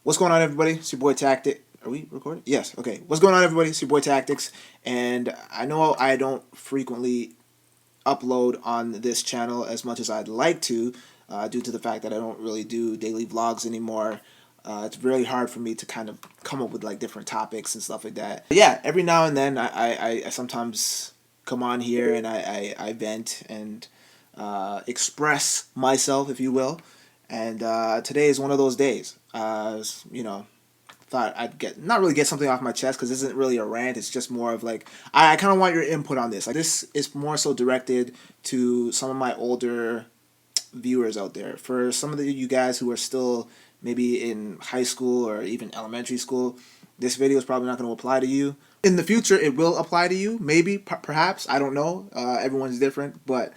What's going on, everybody? It's your boy Tactic. Are we recording? Yes. Okay. What's going on, everybody? It's your boy Tactics, and I know I don't frequently upload on this channel as much as I'd like to, due to the fact that I don't really do daily vlogs anymore. It's really hard for me to kind of come up with like different topics and stuff like that. But yeah, every now and then I sometimes come on here and I vent and express myself, if you will. And today is one of those days. Thought I'd not really get something off my chest because this isn't really a rant. It's just more of like I kind of want your input on this. Like this is more so directed to some of my older viewers out there. For some of you guys who are still maybe in high school or even elementary school, this video is probably not going to apply to you. In the future, it will apply to you. Maybe, perhaps. I don't know. Everyone's different, but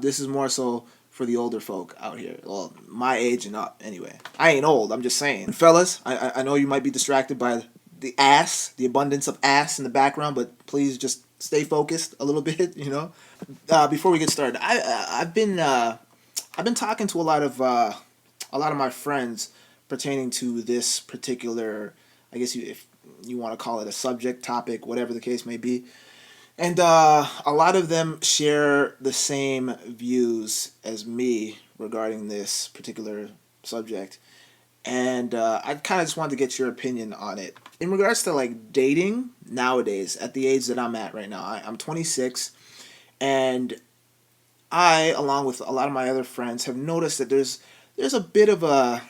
this is more so for the older folk out here. Well, my age and up, anyway. I ain't old, I'm just saying. Fellas, I know you might be distracted by the abundance of ass in the background, but please just stay focused a little bit, you know? Before we get started, I've been talking to a lot of my friends pertaining to this particular, I guess if you want to call it a subject, topic, whatever the case may be. And a lot of them share the same views as me regarding this particular subject. And I kind of just wanted to get your opinion on it. In regards to like dating nowadays, at the age that I'm at right now, I'm 26, and I, along with a lot of my other friends, have noticed that there's a bit of a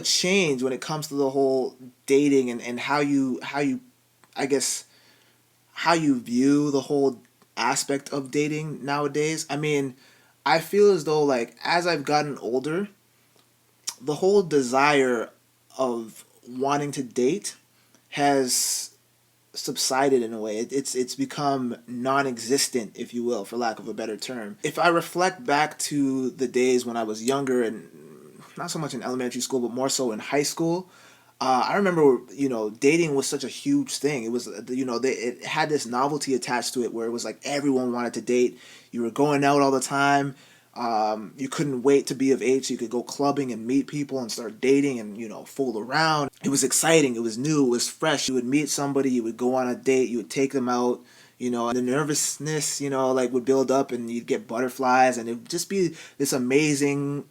change when it comes to the whole dating and how you I guess how you view the whole aspect of dating nowadays. I mean, I feel as though like as I've gotten older, the whole desire of wanting to date has subsided in a way. It's become non-existent, if you will, for lack of a better term. If I reflect back to the days when I was younger and not so much in elementary school, but more so in high school, I remember, dating was such a huge thing. It was, it had this novelty attached to it where it was like everyone wanted to date. You were going out all the time. You couldn't wait to be of age so you could go clubbing and meet people and start dating and, fool around. It was exciting. It was new. It was fresh. You would meet somebody. You would go on a date. You would take them out. And the nervousness, like would build up and you'd get butterflies and it would just be this amazing,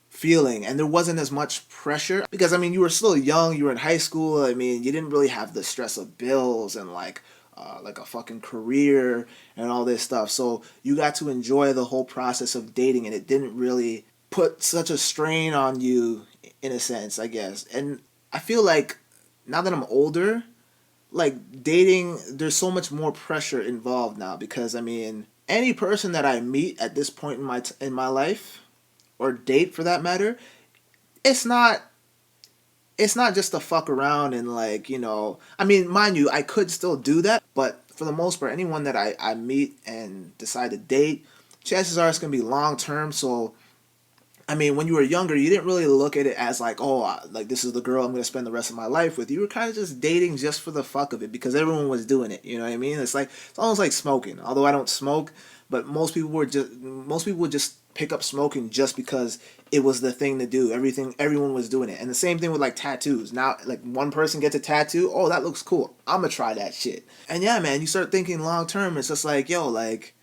feeling, and there wasn't as much pressure because I mean you were still young, you were in high school. I mean you didn't really have the stress of bills and like a fucking career and all this stuff, so you got to enjoy the whole process of dating and it didn't really put such a strain on you in a sense, I guess. And I feel like now that I'm older, like dating, there's so much more pressure involved now because I mean any person that I meet at this point in my life or date for that matter, it's not just to fuck around and like, I mean, mind you, I could still do that, but for the most part, anyone that I meet and decide to date, chances are it's going to be long term. So I mean, when you were younger, you didn't really look at it as like, oh, like this is the girl I'm going to spend the rest of my life with. You were kind of just dating just for the fuck of it because everyone was doing it. You know what I mean? It's almost like smoking. Although I don't smoke, but most people would just pick up smoking just because it was the thing to do. Everyone was doing it. And the same thing with like tattoos. Now, like one person gets a tattoo, oh, that looks cool. I'm going to try that shit. And yeah, man, you start thinking long term. It's just like, yo, like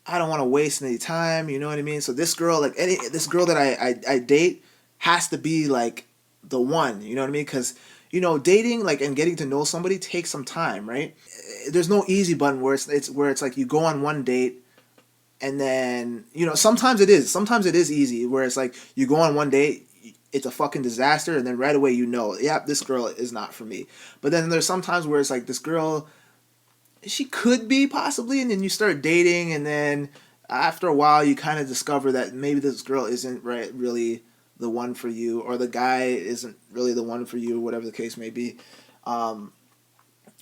I don't want to waste any time, you know what I mean? So this girl, like this girl that I date has to be like the one, you know what I mean? Because, dating like and getting to know somebody takes some time, right? There's no easy button where it's like you go on one date and then, sometimes it is easy where it's like you go on one date, it's a fucking disaster, and then right away yeah, this girl is not for me. But then there's sometimes where it's like this girl, she could be possibly, and then you start dating and then after a while you kind of discover that maybe this girl isn't really the one for you, or the guy isn't really the one for you, whatever the case may be. And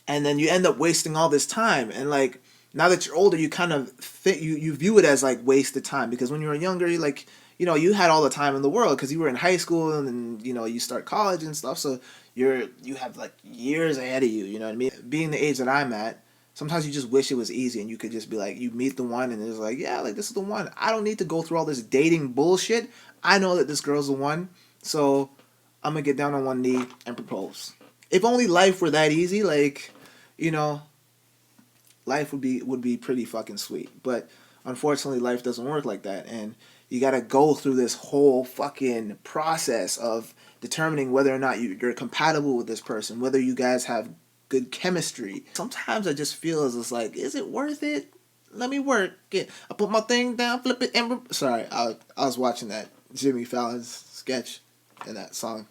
then you end up wasting all this time, and like now that you're older you kind of you view it as like wasted time because when you were younger you like you had all the time in the world because you were in high school and then you start college and stuff, so you have like years ahead of you, you know what I mean? Being the age that I'm at, sometimes you just wish it was easy and you could just be like, you meet the one and it's like, yeah, like this is the one. I don't need to go through all this dating bullshit. I know that this girl's the one. So I'm gonna get down on one knee and propose. If only life were that easy, like, you know, life would be pretty fucking sweet. But unfortunately, life doesn't work like that, and you got to go through this whole fucking process of determining whether or not you're compatible with this person, whether you guys have good chemistry. Sometimes I just feel as it's like, is it worth it? Let me work it. I put my thing down, flip it, and sorry, I was watching that Jimmy Fallon's sketch, and that song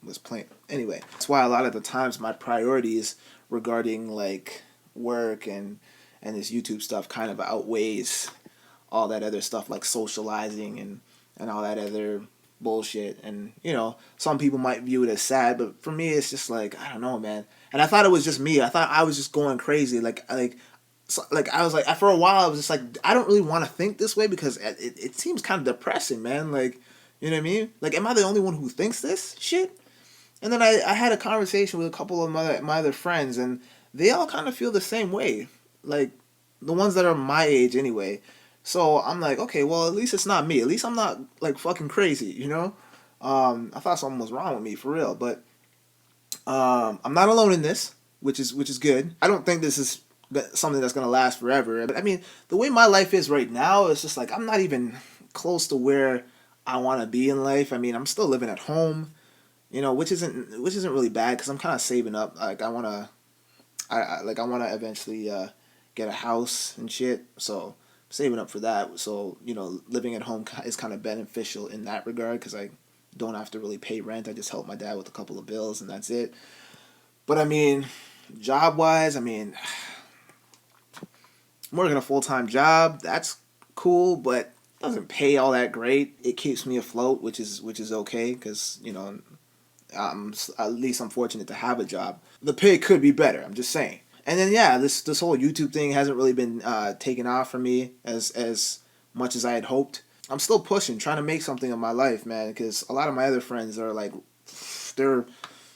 was playing. Anyway, that's why a lot of the times my priorities regarding like work and this YouTube stuff kind of outweighs all that other stuff like socializing and all that other bullshit. And some people might view it as sad, but for me it's just like, I don't know, man. And I thought it was just me. I thought I was just going crazy. Like I was like, for a while I was just like, I don't really want to think this way because it seems kind of depressing, man. Like, you know what I mean? Like, am I the only one who thinks this shit? And then I had a conversation with a couple of my other friends, and they all kind of feel the same way. Like, the ones that are my age anyway. So I'm like, okay, well, at least it's not me. At least I'm not, like, fucking crazy, you know? I thought something was wrong with me, for real. But I'm not alone in this, which is good. I don't think this is something that's going to last forever. But, I mean, the way my life is right now, it's just like, I'm not even close to where I want to be in life. I mean, I'm still living at home, which isn't really bad because I'm kind of saving up. Like I want to eventually get a house and shit. So saving up for that. So living at home is kind of beneficial in that regard because I don't have to really pay rent. I just help my dad with a couple of bills and that's it. But I mean, job wise, I mean, I'm working a full time job. That's cool, but doesn't pay all that great. It keeps me afloat, which is okay because at least I'm fortunate to have a job. The pay could be better. I'm just saying. And then yeah, this whole YouTube thing hasn't really been taken off for me as much as I had hoped. I'm still pushing, trying to make something of my life, man. Because a lot of my other friends are like, they're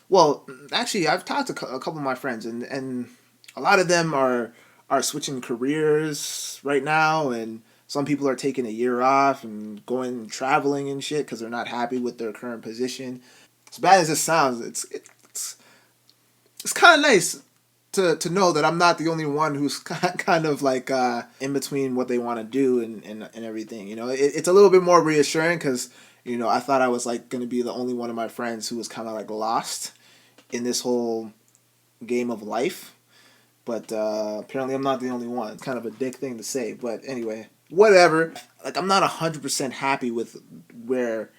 well, actually, I've talked to a couple of my friends, and a lot of them are switching careers right now, and some people are taking a year off and going traveling and shit because they're not happy with their current position. As bad as this sounds, it's kind of nice to know that I'm not the only one who's kind of like in between what they want to do and everything. It's a little bit more reassuring because I thought I was like going to be the only one of my friends who was kind of like lost in this whole game of life. But apparently I'm not the only one. It's kind of a dick thing to say, but anyway, whatever. Like I'm not 100% happy with where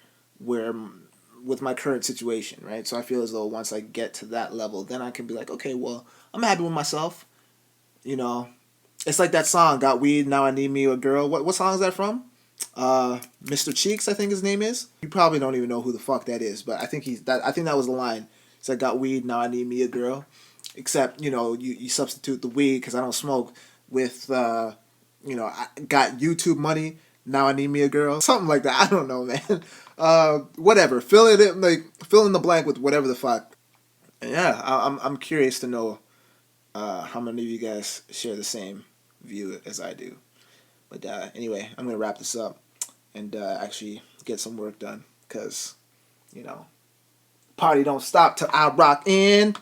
with my current situation, right? So I feel as though once I get to that level, then I can be like, okay, well, I'm happy with myself. You know, it's like that song, "Got Weed, Now I Need Me a Girl." What song is that from? Mr. Cheeks, I think his name is. You probably don't even know who the fuck that is, but I think that was the line. It's like, "Got weed, now I need me a girl." Except you substitute the weed because I don't smoke with I got YouTube money. Now I need me a girl. Something like that. I don't know, man. Whatever. Fill in the blank with whatever the fuck. And yeah, I'm curious to know how many of you guys share the same view as I do. But anyway, I'm gonna wrap this up and actually get some work done because you know party don't stop till I rock in.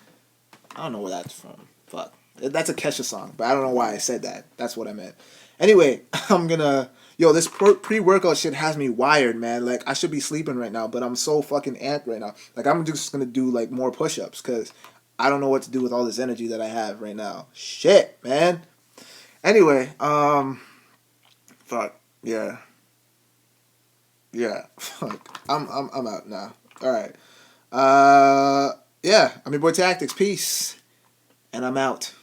I don't know where that's from. Fuck. That's a Kesha song, but I don't know why I said that. That's what I meant. Anyway, I'm gonna. Yo, this pre-workout shit has me wired, man. Like, I should be sleeping right now, but I'm so fucking amped right now. Like, I'm just gonna do, like, more push-ups, because I don't know what to do with all this energy that I have right now. Shit, man. Anyway, fuck. Yeah. Yeah. Fuck. I'm out now. Alright. Yeah. I'm your boy Tactics. Peace. And I'm out.